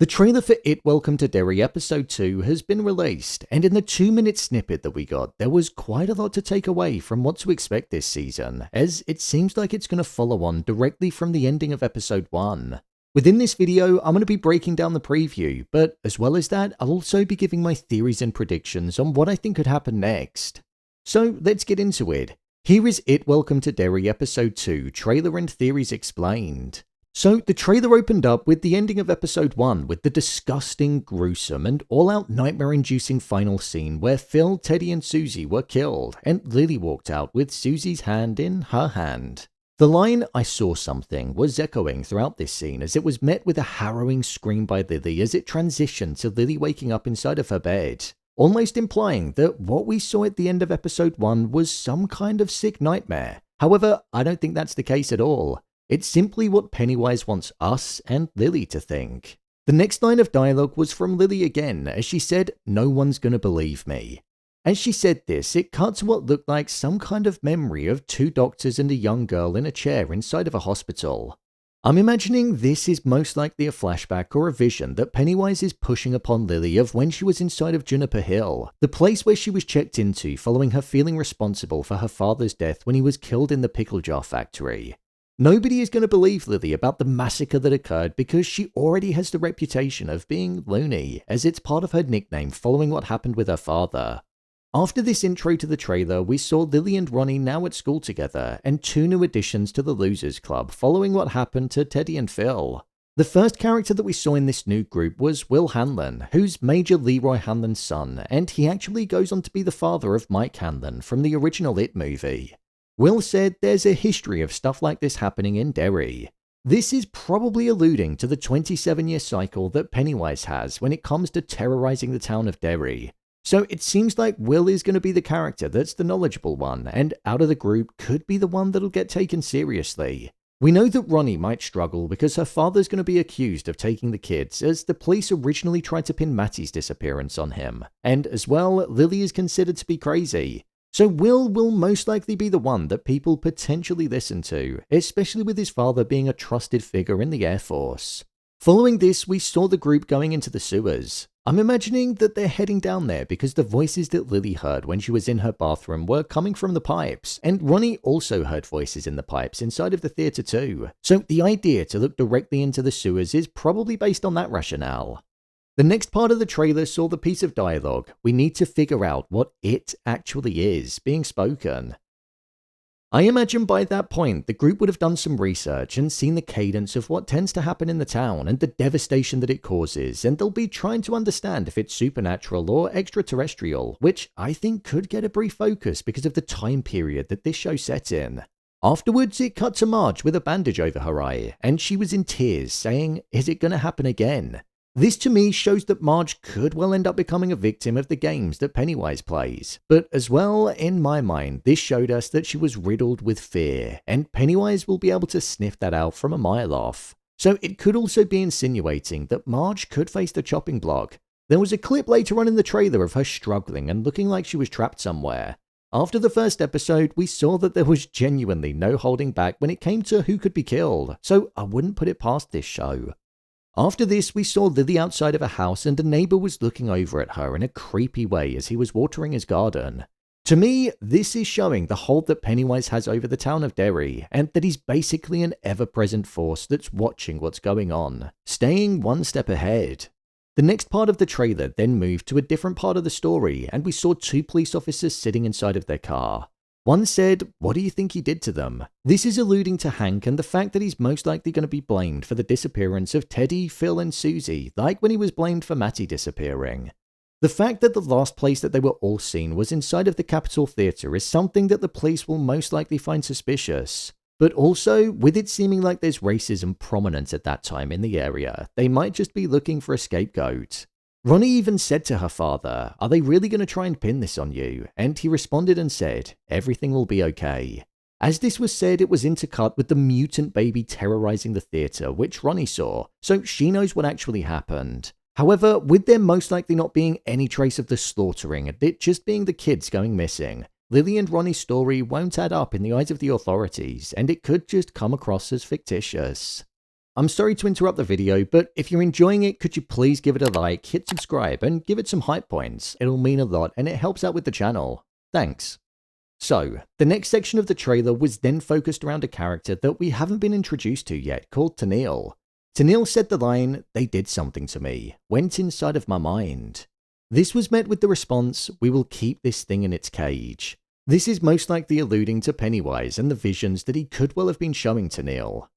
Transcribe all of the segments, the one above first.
The trailer for It Welcome To Derry Episode 2 has been released, and in the 2-minute snippet that we got, there was quite a lot to take away from what to expect this season, as it seems like it's going to follow on directly from the ending of Episode 1. Within this video, I'm going to be breaking down the preview, but as well as that, I'll also be giving my theories and predictions on what I think could happen next. So let's get into it. Here is It Welcome To Derry Episode 2 trailer and theories explained. So, the trailer opened up with the ending of episode 1 with the disgusting, gruesome, and all-out nightmare-inducing final scene where Phil, Teddy, and Susie were killed, and Lily walked out with Susie's hand in her hand. The line, "I saw something," was echoing throughout this scene as it was met with a harrowing scream by Lily as it transitioned to Lily waking up inside of her bed, almost implying that what we saw at the end of episode 1 was some kind of sick nightmare. However, I don't think that's the case at all. It's simply what Pennywise wants us and Lily to think. The next line of dialogue was from Lily again, as she said, "No one's gonna believe me." As she said this, it cut to what looked like some kind of memory of 2 doctors and a young girl in a chair inside of a hospital. I'm imagining this is most likely a flashback or a vision that Pennywise is pushing upon Lily of when she was inside of Juniper Hill, the place where she was checked into following her feeling responsible for her father's death when he was killed in the pickle jar factory. Nobody is going to believe Lily about the massacre that occurred because she already has the reputation of being loony, as it's part of her nickname following what happened with her father. After this intro to the trailer, we saw Lily and Ronnie now at school together, and 2 new additions to the Losers Club following what happened to Teddy and Phil. The first character that we saw in this new group was Will Hanlon, who's Major Leroy Hanlon's son, and he actually goes on to be the father of Mike Hanlon from the original It movie. Will said there's a history of stuff like this happening in Derry. This is probably alluding to the 27-year cycle that Pennywise has when it comes to terrorizing the town of Derry. So it seems like Will is going to be the character that's the knowledgeable one, and out of the group could be the one that'll get taken seriously. We know that Ronnie might struggle because her father's going to be accused of taking the kids, as the police originally tried to pin Matty's disappearance on him. And as well, Lily is considered to be crazy. So Will most likely be the one that people potentially listen to, especially with his father being a trusted figure in the Air Force. Following this, we saw the group going into the sewers. I'm imagining that they're heading down there because the voices that Lily heard when she was in her bathroom were coming from the pipes, and Ronnie also heard voices in the pipes inside of the theatre too. So the idea to look directly into the sewers is probably based on that rationale. The next part of the trailer saw the piece of dialogue, "We need to figure out what it actually is," being spoken. I imagine by that point, the group would have done some research and seen the cadence of what tends to happen in the town and the devastation that it causes, and they'll be trying to understand if it's supernatural or extraterrestrial, which I think could get a brief focus because of the time period that this show set in. Afterwards, it cut to Marge with a bandage over her eye, and she was in tears, saying, "Is it gonna happen again?" This to me shows that Marge could well end up becoming a victim of the games that Pennywise plays. But as well, in my mind, this showed us that she was riddled with fear, and Pennywise will be able to sniff that out from a mile off. So it could also be insinuating that Marge could face the chopping block. There was a clip later on in the trailer of her struggling and looking like she was trapped somewhere. After the first episode, we saw that there was genuinely no holding back when it came to who could be killed, so I wouldn't put it past this show. After this, we saw Lily outside of a house and a neighbor was looking over at her in a creepy way as he was watering his garden. To me, this is showing the hold that Pennywise has over the town of Derry, and that he's basically an ever-present force that's watching what's going on, staying one step ahead. The next part of the trailer then moved to a different part of the story, and we saw 2 police officers sitting inside of their car. One said, "What do you think he did to them?" This is alluding to Hank and the fact that he's most likely going to be blamed for the disappearance of Teddy, Phil, and Susie, like when he was blamed for Matty disappearing. The fact that the last place that they were all seen was inside of the Capitol Theatre is something that the police will most likely find suspicious. But also, with it seeming like there's racism prominent at that time in the area, they might just be looking for a scapegoat. Ronnie even said to her father, "Are they really going to try and pin this on you?" And he responded and said, "Everything will be okay." As this was said, it was intercut with the mutant baby terrorizing the theatre, which Ronnie saw, so she knows what actually happened. However, with there most likely not being any trace of the slaughtering and it just being the kids going missing, Lily and Ronnie's story won't add up in the eyes of the authorities, and it could just come across as fictitious. I'm sorry to interrupt the video, but if you're enjoying it, could you please give it a like, hit subscribe, and give it some hype points? It'll mean a lot and it helps out with the channel. Thanks. So, the next section of the trailer was then focused around a character that we haven't been introduced to yet, called Tennille. Tennille said the line, "They did something to me, went inside of my mind." This was met with the response, "We will keep this thing in its cage." This is most likely alluding to Pennywise and the visions that he could well have been showing Tennille.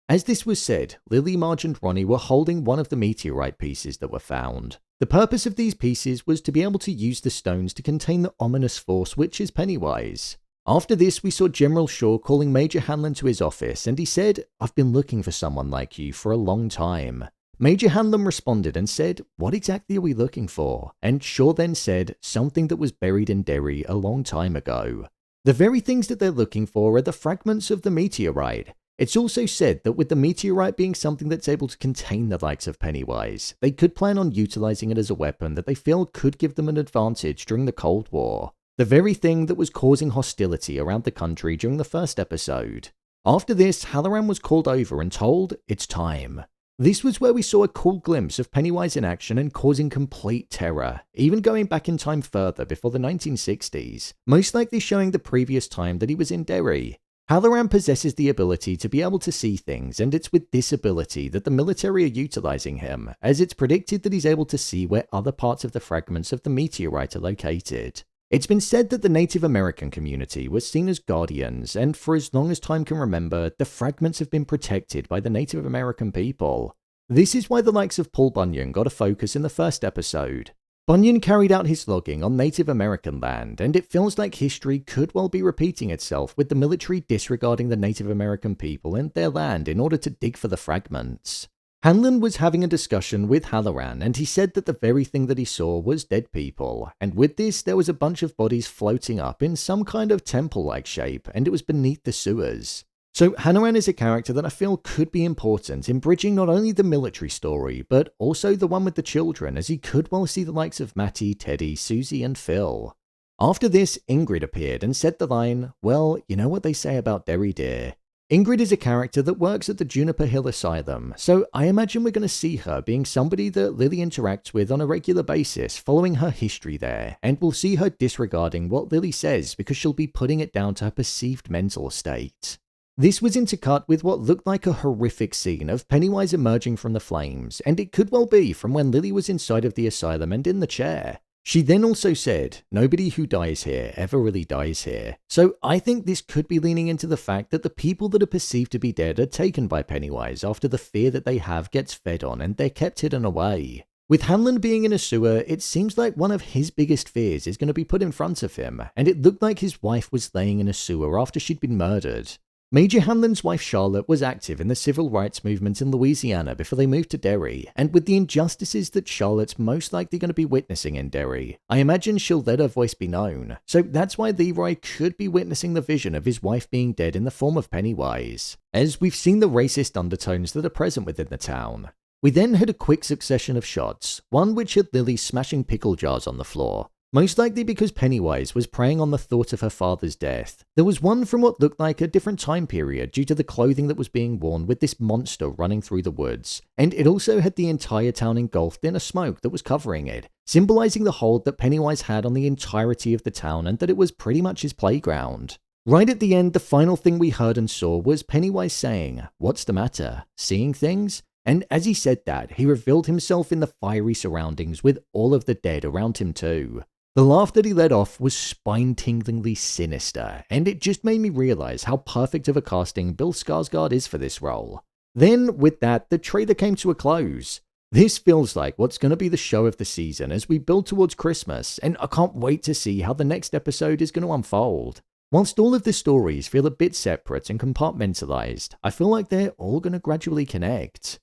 As this was said, Lily, Marge and Ronnie were holding one of the meteorite pieces that were found. The purpose of these pieces was to be able to use the stones to contain the ominous force which is Pennywise. After this, we saw General Shaw calling Major Hanlon to his office, and he said, "I've been looking for someone like you for a long time." Major Hanlon responded and said, "What exactly are we looking for?" And Shaw then said, "Something that was buried in Derry a long time ago." The very things that they're looking for are the fragments of the meteorite. It's also said that with the meteorite being something that's able to contain the likes of Pennywise, they could plan on utilizing it as a weapon that they feel could give them an advantage during the Cold War. The very thing that was causing hostility around the country during the first episode. After this, Hallaran was called over and told, "It's time." This was where we saw a cool glimpse of Pennywise in action and causing complete terror, even going back in time further before the 1960s, most likely showing the previous time that he was in Derry. Hallaran possesses the ability to be able to see things, and it's with this ability that the military are utilizing him, as it's predicted that he's able to see where other parts of the fragments of the meteorite are located. It's been said that the Native American community was seen as guardians, and for as long as time can remember, the fragments have been protected by the Native American people. This is why the likes of Paul Bunyan got a focus in the first episode. Bunyan carried out his logging on Native American land, and it feels like history could well be repeating itself with the military disregarding the Native American people and their land in order to dig for the fragments. Hanlon was having a discussion with Hallaran, and he said that the very thing that he saw was dead people, and with this there was a bunch of bodies floating up in some kind of temple-like shape, and it was beneath the sewers. So Hallaran is a character that I feel could be important in bridging not only the military story, but also the one with the children, as he could well see the likes of Matty, Teddy, Susie and Phil. After this, Ingrid appeared and said the line, "Well, you know what they say about Derry, dear." Ingrid is a character that works at the Juniper Hill Asylum, so I imagine we're going to see her being somebody that Lily interacts with on a regular basis following her history there, and we'll see her disregarding what Lily says because she'll be putting it down to her perceived mental state. This was intercut with what looked like a horrific scene of Pennywise emerging from the flames, and it could well be from when Lily was inside of the asylum and in the chair. She then also said, "Nobody who dies here ever really dies here." So I think this could be leaning into the fact that the people that are perceived to be dead are taken by Pennywise after the fear that they have gets fed on and they're kept hidden away. With Hanlon being in a sewer, it seems like one of his biggest fears is going to be put in front of him, and it looked like his wife was laying in a sewer after she'd been murdered. Major Hanlon's wife Charlotte was active in the civil rights movement in Louisiana before they moved to Derry, and with the injustices that Charlotte's most likely going to be witnessing in Derry, I imagine she'll let her voice be known. So that's why Leroy could be witnessing the vision of his wife being dead in the form of Pennywise, as we've seen the racist undertones that are present within the town. We then had a quick succession of shots, one which had Lily smashing pickle jars on the floor, most likely because Pennywise was preying on the thought of her father's death. There was one from what looked like a different time period due to the clothing that was being worn with this monster running through the woods, and it also had the entire town engulfed in a smoke that was covering it, symbolizing the hold that Pennywise had on the entirety of the town and that it was pretty much his playground. Right at the end, the final thing we heard and saw was Pennywise saying, "What's the matter? Seeing things?" And as he said that, he revealed himself in the fiery surroundings with all of the dead around him too. The laugh that he let off was spine-tinglingly sinister, and it just made me realize how perfect of a casting Bill Skarsgård is for this role. Then, with that, the trailer came to a close. This feels like what's going to be the show of the season as we build towards Christmas, and I can't wait to see how the next episode is going to unfold. Whilst all of the stories feel a bit separate and compartmentalized, I feel like they're all going to gradually connect.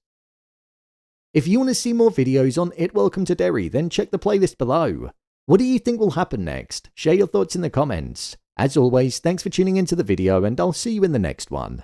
If you want to see more videos on It Welcome To Derry, then check the playlist below. What do you think will happen next? Share your thoughts in the comments. As always, thanks for tuning into the video, and I'll see you in the next one.